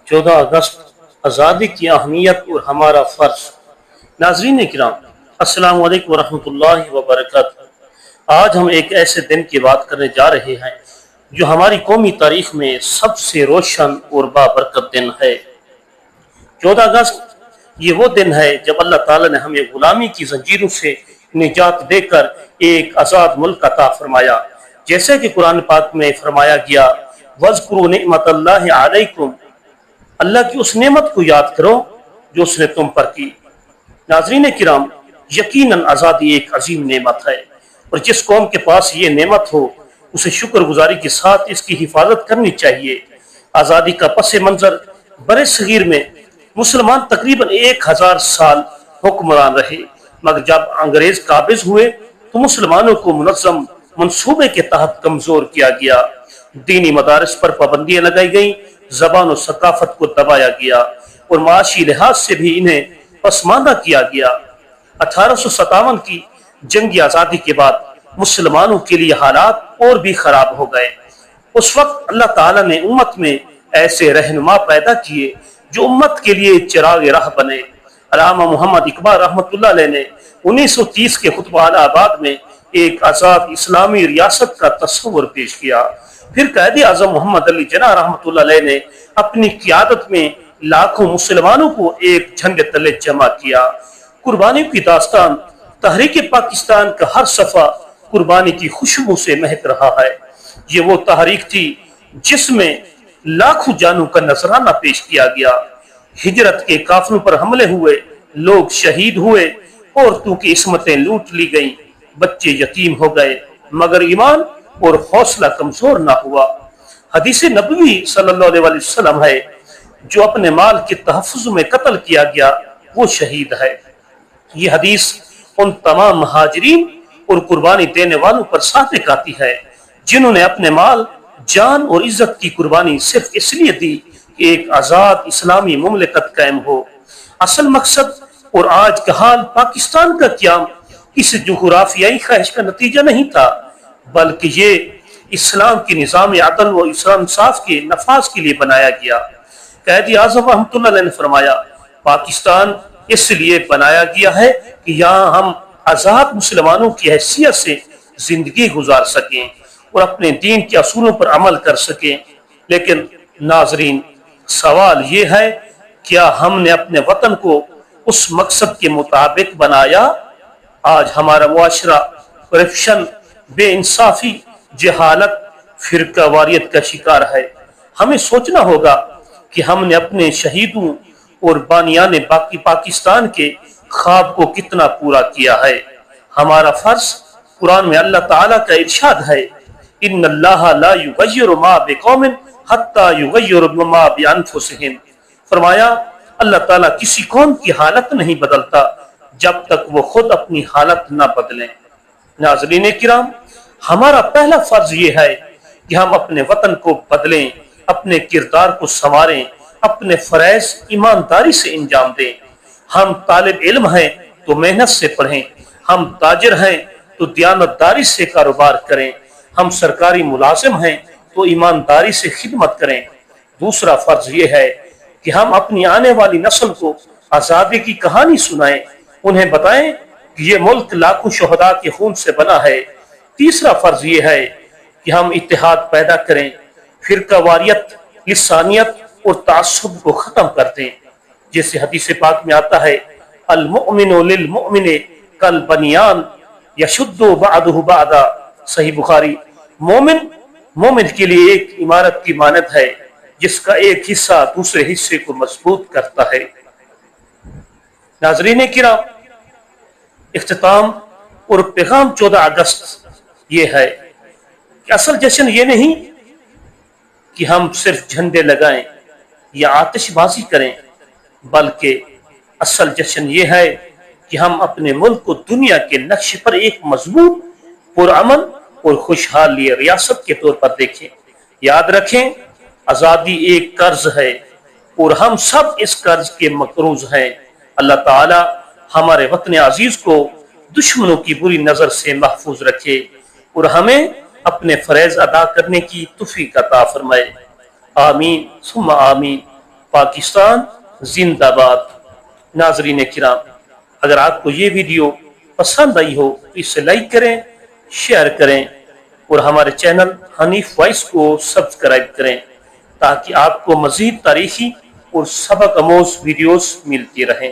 14 اگست آزادی کی اہمیت اور ہمارا فرض۔ ناظرین کرام، السلام علیکم ورحمۃ اللہ وبرکاتہ۔ آج ہم ایک ایسے دن کی بات کرنے جا رہے ہیں جو ہماری قومی تاریخ میں سب سے روشن اور بابرکت دن ہے۔ 14 اگست یہ وہ دن ہے جب اللہ تعالیٰ نے ہمیں غلامی کی زنجیروں سے نجات دے کر ایک آزاد ملک عطا فرمایا، جیسے کہ قرآن پاک میں فرمایا گیا وَاذْكُرُوا نِعْمَةَ اللَّهِ عَلَيْكُمْ، اللہ کی اس نعمت کو یاد کرو جو اس نے تم پر کی۔ ناظرین کرام، یقیناً آزادی ایک عظیم نعمت ہے، اور جس قوم کے پاس یہ نعمت ہو اسے شکر گزاری کے ساتھ اس کی حفاظت کرنی چاہیے۔ آزادی کا پس منظر برِ صغیر میں مسلمان تقریباً 1000 سال حکمران رہے، مگر جب انگریز قابض ہوئے تو مسلمانوں کو منظم منصوبے کے تحت کمزور کیا گیا، دینی مدارس پر پابندیاں لگائی گئیں، زبان و ثقافت کو دبایا گیا اور معاشی لحاظ سے بھی انہیں پسماندہ کیا گیا۔ 1857 کی جنگی آزادی کے بعد مسلمانوں کے لیے حالات اور بھی خراب ہو گئے۔ اس وقت اللہ تعالیٰ نے امت میں ایسے رہنما پیدا کیے جو امت کے لیے چراغ راہ بنے۔ علامہ محمد اقبال رحمۃ اللہ علیہ نے 1930 کے خطبہ آباد میں ایک آزاد اسلامی ریاست کا تصور پیش کیا۔ پھر قائد اعظم محمد علی جناح رحمۃ اللہ علیہ نے اپنی قیادت میں لاکھوں مسلمانوں کو ایک جھنڈے تلے جمع کیا۔ قربانیوں کی داستان تحریک پاکستان کا ہر صفحہ قربانی کی خوشبو سے مہک رہا ہے۔ یہ وہ تحریک تھی جس میں لاکھوں جانوں کا نذرانہ پیش کیا گیا، ہجرت کے قافلوں پر حملے ہوئے، لوگ شہید ہوئے، عورتوں کی عصمتیں لوٹ لی گئیں، بچے یتیم ہو گئے، مگر ایمان اور حوصلہ کمزور نہ ہوا۔ حدیث نبوی صلی اللہ علیہ وسلم ہے جو اپنے مال کے تحفظ میں قتل کیا گیا وہ شہید ہے۔ یہ حدیث ان تمام مہاجرین اور قربانی دینے والوں پر صادق آتی ہے جنہوں نے اپنے مال، جان اور عزت کی قربانی صرف اس لیے دی کہ ایک آزاد اسلامی مملکت قائم ہو۔ اصل مقصد اور آج کا حال پاکستان کا قیام کسی جغرافیائی خواہش کا نتیجہ نہیں تھا، بلکہ یہ اسلام کی نظام عدل و انصاف کے نفاذ کے لیے بنایا گیا۔ قائد اعظم رحمۃ اللہ علیہ نے فرمایا پاکستان اس لیے بنایا گیا ہے کہ یہاں ہم آزاد مسلمانوں کی حیثیت سے زندگی گزار سکیں اور اپنے دین کے اصولوں پر عمل کر سکیں۔ لیکن ناظرین، سوال یہ ہے کیا ہم نے اپنے وطن کو اس مقصد کے مطابق بنایا؟ آج ہمارا معاشرہ کرپشن، بے انصافی، جہالت، فرقہ واریت کا شکار ہے۔ ہمیں سوچنا ہوگا کہ ہم نے اپنے شہیدوں اور بانیان باقی پاکستان کے خواب کو کتنا پورا کیا ہے۔ ہمارا فرض، قرآن میں اللہ تعالیٰ کا ارشاد ہے ان اللہ لا یغیر ما بقوم حتی یغیروا ما بانفسہم، فرمایا اللہ تعالیٰ کسی قوم کی حالت نہیں بدلتا جب تک وہ خود اپنی حالت نہ بدلیں۔ ناظرین کرام، ہمارا پہلا فرض یہ ہے کہ ہم اپنے وطن کو بدلیں، اپنے کردار کو سنواریں، اپنے فرائض ایمانداری سے انجام دیں۔ ہم طالب علم ہیں تو محنت سے پڑھیں، ہم تاجر ہیں تو دیانتداری سے کاروبار کریں، ہم سرکاری ملازم ہیں تو ایمانداری سے خدمت کریں۔ دوسرا فرض یہ ہے کہ ہم اپنی آنے والی نسل کو آزادی کی کہانی سنائیں، انہیں بتائیں کہ یہ ملک لاکھوں شہداء کے خون سے بنا ہے۔ تیسرا فرض یہ ہے کہ ہم اتحاد پیدا کریں، فرقہ واریت، لسانیت اور تعصب کو ختم کر دیں۔ جیسے حدیث پاک میں آتا ہے المؤمن للمؤمن کالبنیان یشد بعضہ بعضا، صحیح بخاری، مومن کے لیے ایک عمارت کی مانند ہے جس کا ایک حصہ دوسرے حصے کو مضبوط کرتا ہے۔ ناظرین کرام، اختتام اور پیغام 14 اگست یہ ہے کہ اصل جشن یہ نہیں کہ ہم صرف جھنڈے لگائیں یا آتش بازی کریں، بلکہ اصل جشن یہ ہے کہ ہم اپنے ملک کو دنیا کے نقشے پر ایک مضبوط، پرامن اور خوشحالی ریاست کے طور پر دیکھیں۔ یاد رکھیں آزادی ایک قرض ہے اور ہم سب اس قرض کے مقروض ہیں۔ اللہ تعالی ہمارے وطن عزیز کو دشمنوں کی بری نظر سے محفوظ رکھے اور ہمیں اپنے فرائض ادا کرنے کی توفیق عطا فرمائے۔ آمین ثم آمین۔ پاکستان زندہ باد۔ ناظرین کرام، اگر آپ کو یہ ویڈیو پسند آئی ہو تو اسے لائک کریں، شیئر کریں اور ہمارے چینل حنیف وائس کو سبسکرائب کریں تاکہ آپ کو مزید تاریخی اور سبق آموز ویڈیوز ملتی رہیں۔